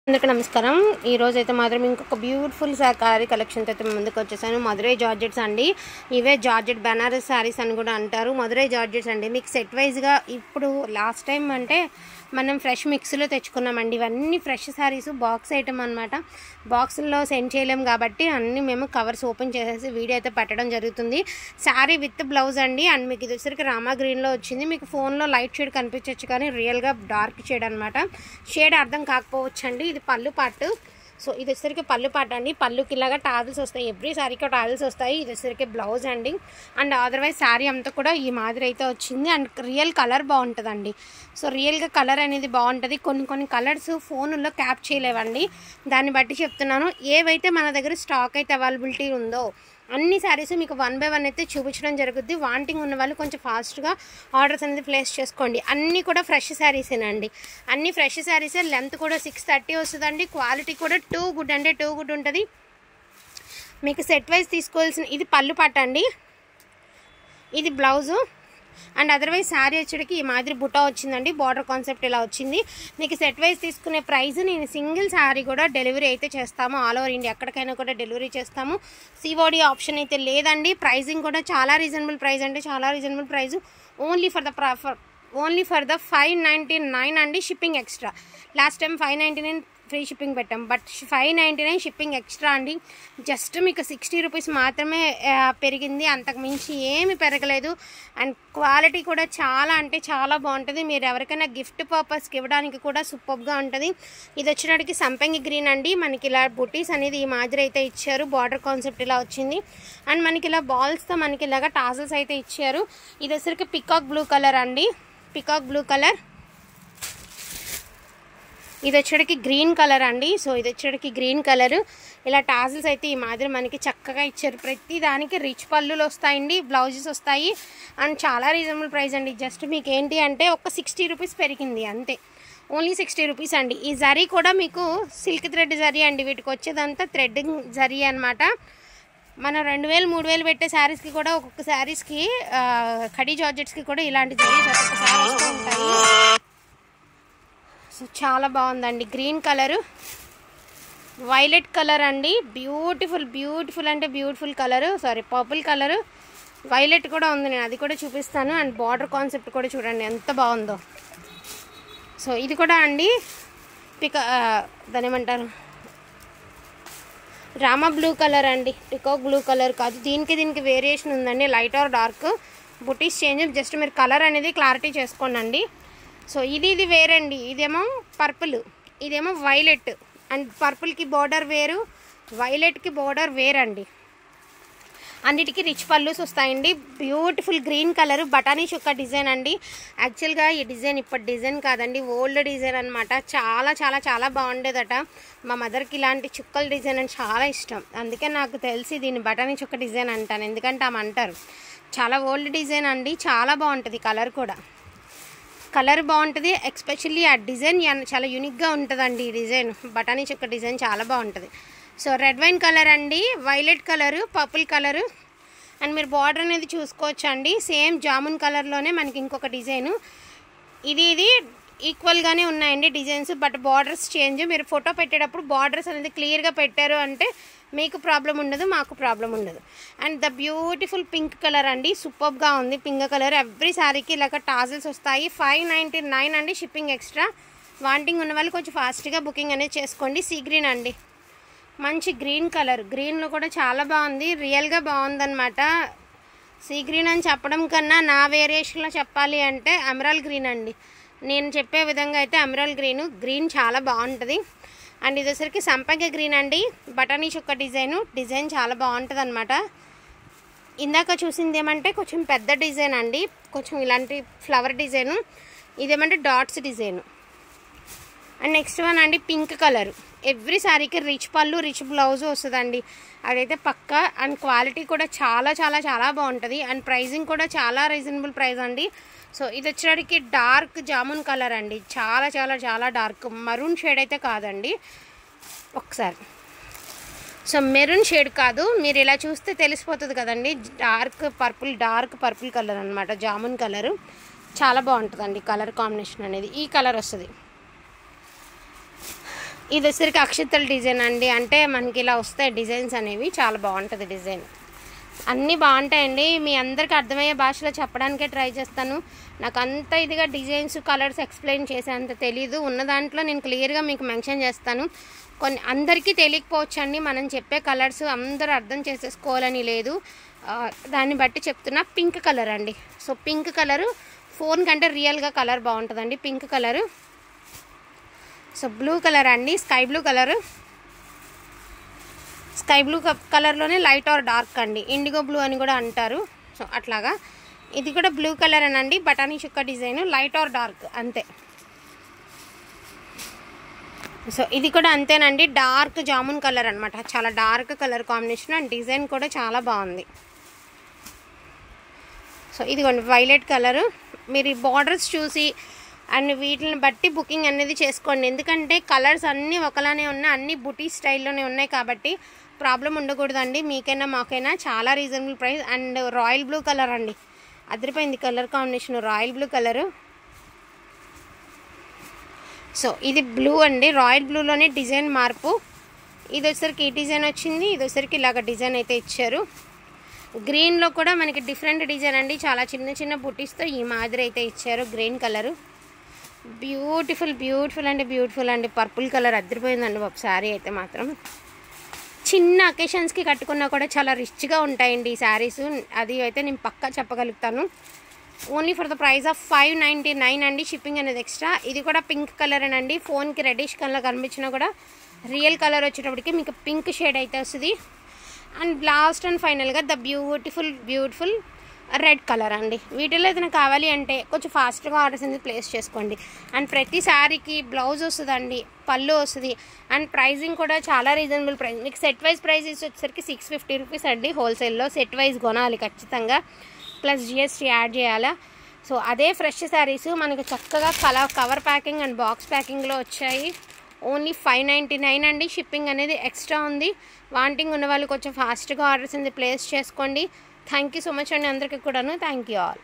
అందరికీ నమస్కారం. ఈ రోజు అయితే మాత్రం ఇంకొక బ్యూటిఫుల్ శారీ కలెక్షన్తో అయితే ముందుకు వచ్చేసాను. మధురై జార్జెట్స్ అండి. ఇవే జార్జెట్ బనారస్ శారీస్ అని కూడా అంటారు. మధురై జార్జెట్స్ అండి. మీకు సెట్ వైజ్గా ఇప్పుడు లాస్ట్ టైం అంటే మనం ఫ్రెష్ మిక్స్లో తెచ్చుకున్నామండి. ఇవన్నీ ఫ్రెష్ శారీస్ బాక్స్ ఐటమ్ అనమాట. బాక్సుల్లో సెండ్ చేయలేము కాబట్టి అన్నీ మేము కవర్స్ ఓపెన్ చేసేసి వీడియో అయితే పెట్టడం జరుగుతుంది. శారీ విత్ బ్లౌజ్ అండి. అండ్ మీకు ఇది వచ్చరికి రామా గ్రీన్లో వచ్చింది. మీకు ఫోన్లో లైట్ షేడ్ కనిపించవచ్చు కానీ రియల్గా డార్క్ షేడ్ అనమాట. షేడ్ అర్థం కాకపోవచ్చు అండి. ఇది పళ్ళు పాటు. సో ఇది వచ్చరికి పళ్ళు పాట అండి. పళ్ళుకి ఇలాగా టాజిల్స్ వస్తాయి. ఎవ్రీ శారీకి టాజిల్స్ వస్తాయి. ఇది వచ్చరికి బ్లౌజ్ అండి. అండ్ అదర్వైజ్ శారీ అంతా కూడా ఈ మాదిరి అయితే వచ్చింది. అండ్ రియల్ కలర్ బాగుంటుందండి. సో రియల్గా కలర్ అనేది బాగుంటుంది. కొన్ని కలర్స్ ఫోన్లో క్యాప్ చేయలేవండి. దాన్ని బట్టి చెప్తున్నాను. ఏవైతే మన దగ్గర స్టాక్ అయితే అవైలబిలిటీ ఉందో అన్ని శారీస్ మీకు 1 by 1 అయితే చూపించడం జరుగుద్ది. వాంటింగ్ ఉన్న వాళ్ళు కొంచెం ఫాస్ట్గా ఆర్డర్స్ అనేది ప్లేస్ చేసుకోండి. అన్నీ కూడా ఫ్రెష్ శారీసేనండి. అన్ని ఫ్రెష్ శారీసే. లెంత్ కూడా 630 వస్తుందండి. క్వాలిటీ కూడా టూ గుడ్ అంటే టూ గుడ్ ఉంటుంది. మీకు సెట్ వైజ్ తీసుకోవాల్సిన ఇది పళ్ళు పాట అండి. ఇది బ్లౌజు. అండ్ అదర్వైజ్ శారీ వచ్చేటికి ఈ మాదిరి బుటా వచ్చిందండి. బార్డర్ కాన్సెప్ట్ ఇలా వచ్చింది. మీకు సెట్ వైజ్ తీసుకునే ప్రైస్ నేను సింగిల్ శారీ కూడా డెలివరీ అయితే చేస్తాము. ఆల్ ఓవర్ ఇండియా ఎక్కడికైనా కూడా డెలివరీ చేస్తాము. సిఓడి ఆప్షన్ అయితే లేదండి. ప్రైజింగ్ కూడా చాలా రీజనబుల్ ప్రైస్ అంటే చాలా reasonable price. Only for the 599 అండి. Shipping extra. Last time 599 free shipping పెట్టాం. బట్ 599 షిప్పింగ్ ఎక్స్ట్రా అండి. జస్ట్ మీకు 60 రూపీస్ మాత్రమే పెరిగింది. అంతకు మించి ఏమి పెరగలేదు. అండ్ క్వాలిటీ కూడా చాలా అంటే చాలా బాగుంటుంది. మీరు ఎవరికైనా గిఫ్ట్ పర్పస్కి ఇవ్వడానికి కూడా సూపర్గా ఉంటుంది. ఇది వచ్చేటికి సంపంగి గ్రీన్ అండి. మనకి ఇలా బుటీస్ అనేది ఈ మాదిరి అయితే ఇచ్చారు. బార్డర్ కాన్సెప్ట్ ఇలా వచ్చింది. అండ్ మనకి ఇలా బాల్స్తో మనకి ఇలాగా టాజల్స్ అయితే ఇచ్చారు. ఇది వచ్చరికి పికాక్ బ్లూ కలర్ అండి. Peacock blue colour. ఇది వచ్చేటికి గ్రీన్ కలర్ అండి. సో ఇది వచ్చేటికి గ్రీన్ కలర్. ఇలా టాజిల్స్ అయితే ఈ మాదిరి మనకి చక్కగా ఇచ్చారు. ప్రతి దానికి రిచ్ పళ్ళులు వస్తాయండి. బ్లౌజెస్ వస్తాయి. అండ్ చాలా రీజనబుల్ ప్రైస్ అండి. జస్ట్ మీకు ఏంటి అంటే ఒక 60 రూపీస్ పెరిగింది అంతే. ఓన్లీ 60 రూపీస్ అండి. ఈ జరీ కూడా మీకు సిల్క్ థ్రెడ్ జరీ అండి. వీటికి వచ్చేదంతా థ్రెడ్డింగ్ జరీ అనమాట. మన 2000 3000 పెట్టే శారీస్కి కూడా ఒక్కొక్క శారీస్కి ఖడీ జార్జెట్స్కి కూడా ఇలాంటి జరీస్ ఒక్కొక్కసారి వస్తూ ఉంటాయి. సో చాలా బాగుందండి. గ్రీన్ కలరు, వైలెట్ కలర్ అండి. బ్యూటిఫుల్ అంటే beautiful colour. Sorry purple colour. Violet కూడా ఉంది. నేను అది కూడా చూపిస్తాను. అండ్ బార్డర్ కాన్సెప్ట్ కూడా చూడండి ఎంత బాగుందో. సో ఇది కూడా అండి దాని ఏమంటారు రామా బ్లూ కలర్ అండి. పికాక్ బ్లూ కలర్ కాదు. దీనికి వేరియేషన్ ఉందండి. Light or dark buttis change. Just మీరు కలర్ అనేది క్లారిటీ చేసుకోండి. సో ఇది వేరండి. ఇదేమో పర్పుల్, ఇదేమో వైలెట్. అండ్ పర్పుల్కి బోర్డర్ వేరు, వైలెట్కి బోర్డర్ వేరండి. అన్నిటికీ రిచ్ పళ్ళుస్ వస్తాయండి. బ్యూటిఫుల్ గ్రీన్ కలర్ బటానీ చుక్క డిజైన్ అండి. యాక్చువల్గా ఈ డిజైన్ ఇప్పటి డిజైన్ కాదండి, ఓల్డ్ డిజైన్ అనమాట. చాలా చాలా చాలా బాగుండేదట. మా మదర్కి ఇలాంటి చుక్కల డిజైన్ అని చాలా ఇష్టం. అందుకే నాకు తెలిసి దీన్ని బటానీ చుక్క డిజైన్ అంటాను. ఎందుకంటే ఆమె అంటారు. చాలా ఓల్డ్ డిజైన్ అండి. చాలా బాగుంటుంది. కలర్ బాగుంటుంది. ఎస్పెషల్లీ ఆ డిజైన్ చాలా యూనిక్గా ఉంటుందండి. ఈ డిజైన్ బటానీ చుక్క డిజైన్ చాలా బాగుంటుంది. సో రెడ్ వైన్ కలర్ అండి, violet colour, purple colour. And మీరు బార్డర్ అనేది చూసుకోవచ్చు అండి. సేమ్ జామున్ కలర్లోనే మనకి ఇంకొక డిజైను. ఇది ఈక్వల్గానే ఉన్నాయండి డిజైన్స్. But borders change. మీరు ఫోటో పెట్టేటప్పుడు బార్డర్స్ అనేది క్లియర్గా పెట్టారు అంటే మీకు ప్రాబ్లం ఉండదు, మాకు ప్రాబ్లం ఉండదు. And the beautiful pink colour అండి. సూపర్గా ఉంది పింక్ కలర్. ఎవ్రీ శారీకి ఇలాగ టాజిల్స్ వస్తాయి. 599 అండి. Shipping extra. వాంటింగ్ ఉన్న వాళ్ళు కొంచెం ఫాస్ట్గా బుకింగ్ అనేది చేసుకోండి. సీ గ్రీన్ అండి. మంచి గ్రీన్ కలర్. గ్రీన్లో కూడా చాలా బాగుంది. రియల్గా బాగుందన్నమాట. సీ గ్రీన్ అని చెప్పడం కన్నా నా వేరియేషన్లో చెప్పాలి అంటే ఎమరాల్డ్ గ్రీన్ అండి. నేను చెప్పే విధంగా అయితే ఎమరాల్డ్ గ్రీన్ చాలా బాగుంటుంది. అండ్ ఇది వచ్చరికి సంపంగి గ్రీన్ అండి. బటానీ చుక్క డిజైన్ చాలా బాగుంటుంది అనమాట. ఇందాక చూసింది ఏమంటే కొంచెం పెద్ద డిజైన్ అండి. కొంచెం ఇలాంటి ఫ్లవర్ డిజైను. ఇదేమంటే dots design. And next one అండి పింక్ కలర్. ఎవ్రీ శారీకి రిచ్ పళ్ళు రిచ్ బ్లౌజ్ వస్తుందండి. అదైతే పక్కా. అండ్ క్వాలిటీ కూడా చాలా చాలా చాలా బాగుంటుంది. అండ్ ప్రైజింగ్ కూడా చాలా రీజనబుల్ ప్రైస్ అండి. సో ఇది వచ్చేటికి డార్క్ జామున్ కలర్ అండి. చాలా చాలా చాలా డార్క్. మరూన్ షేడ్ అయితే కాదండి. ఒకసారి సో మెరూన్ షేడ్ కాదు. మీరు ఇలా చూస్తే తెలిసిపోతుంది కదండి. డార్క్ పర్పుల్ కలర్ అనమాట. జామున్ కలరు చాలా బాగుంటుందండి. కలర్ కాంబినేషన్ అనేది ఈ కలర్ వస్తుంది. ఇది వచ్చేసరికి అక్షతల డిజైన్ అండి. అంటే మనకి ఇలా వస్తాయి డిజైన్స్ అనేవి, చాలా బాగుంటుంది డిజైన్. అన్నీ బాగుంటాయండి. మీ అందరికీ అర్థమయ్యే భాషలో చెప్పడానికే ట్రై చేస్తాను. నాకు అంత ఇదిగా డిజైన్స్ కలర్స్ ఎక్స్ప్లెయిన్ చేసే అంత తెలీదు. ఉన్న దాంట్లో నేను క్లియర్గా మీకు మెన్షన్ చేస్తాను. కొన్ని అందరికీ తెలియకపోవచ్చు అండి. మనం చెప్పే కలర్స్ అందరూ అర్థం చేసేసుకోవాలని లేదు, దాన్ని బట్టి చెప్తున్నా. పింక్ కలర్ అండి. సో పింక్ కలరు ఫోన్ కంటే రియల్గా కలర్ బాగుంటుందండి pink colour. So blue colour అండి, sky blue colour. Sky blue కలర్లోనే లైట్ ఆర్ డార్క్ అండి, ఇండిగో బ్లూ అని కూడా అంటారు. సో అట్లాగా ఇది కూడా బ్లూ కలర్ అనండి, బటానీ చుక్క డిజైన్, లైట్ ఆర్ డార్క్ అంతే. సో ఇది కూడా అంతేనండి, డార్క్ జామున్ కలర్ అనమాట, చాలా dark colour combination and design కూడా చాలా బాగుంది. సో ఇదిగోండి వైలెట్ కలరు. మీరు ఈ బార్డర్స్ చూసి అండ్ వీటిని బట్టి బుకింగ్ అనేది చేసుకోండి. ఎందుకంటే కలర్స్ అన్నీ ఒకలానే ఉన్నాయి, అన్నీ బుటీ స్టైల్లోనే ఉన్నాయి కాబట్టి ప్రాబ్లం ఉండకూడదండి. మీకైనా మాకైనా చాలా reasonable price. And royal blue colour అండి, అదిరిపోయింది colour combination, royal blue colour. So ఇది బ్లూ అండి, రాయల్ బ్లూలోనే డిజైన్ మార్పు. ఇది వచ్చేసరికి ఈ డిజైన్ వచ్చింది, ఇది వచ్చేసరికి ఇలాగ డిజైన్ అయితే ఇచ్చారు. గ్రీన్లో కూడా మనకి డిఫరెంట్ డిజైన్ అండి, చాలా చిన్న చిన్న బుటీస్తో ఈ మాదిరి అయితే ఇచ్చారు. గ్రీన్ కలరు బ్యూటిఫుల్ బ్యూటిఫుల్ అంటే బ్యూటిఫుల్ అండి. పర్పుల్ కలర్ అదిరిపోయిందండి ఒక శారీ అయితే మాత్రం. చిన్న అకేషన్స్కి కట్టుకున్నా కూడా చాలా రిచ్గా ఉంటాయండి ఈ శారీస్, అది అయితే నేను పక్కా చెప్పగలుగుతాను. Only for the price of 599 అండి, షిప్పింగ్ అనేది ఎక్స్ట్రా. ఇది కూడా పింక్ కలర్ అండి, ఫోన్కి రెడిష్ కలర్ కనిపించినా కూడా రియల్ కలర్ వచ్చేటప్పటికి మీకు పింక్ షేడ్ అయితే వస్తుంది. అండ్ లాస్ట్ అండ్ ఫైనల్గా the beautiful beautiful red colour అండి. వీటిలో ఏదైనా కావాలి అంటే కొంచెం ఫాస్ట్గా ఆర్డర్స్ అనేది ప్లేస్ చేసుకోండి. అండ్ ప్రతి శారీకి బ్లౌజ్ వస్తుందండి, పళ్ళు వస్తుంది. అండ్ ప్రైజింగ్ కూడా చాలా రీజనబుల్ ప్రైస్. మీకు సెట్ వైజ్ ప్రైస్ వచ్చేసరికి 650 రూపీస్ అండి హోల్సేల్లో. సెట్ వైజ్ కొనాలి ఖచ్చితంగా, ప్లస్ జిఎస్టీ యాడ్ చేయాలా. సో అదే ఫ్రెష్ శారీస్ మనకు చక్కగా కవర్ ప్యాకింగ్ అండ్ బాక్స్ ప్యాకింగ్లో వచ్చాయి. ఓన్లీ 599 అండి, షిప్పింగ్ అనేది ఎక్స్ట్రా ఉంది. వాంటింగ్ ఉన్న వాళ్ళు కొంచెం ఫాస్ట్గా ఆర్డర్స్ అనేది ప్లేస్ చేసుకోండి. థ్యాంక్ యూ సో మచ్ అండి అందరికీ కూడాను. Thank you all.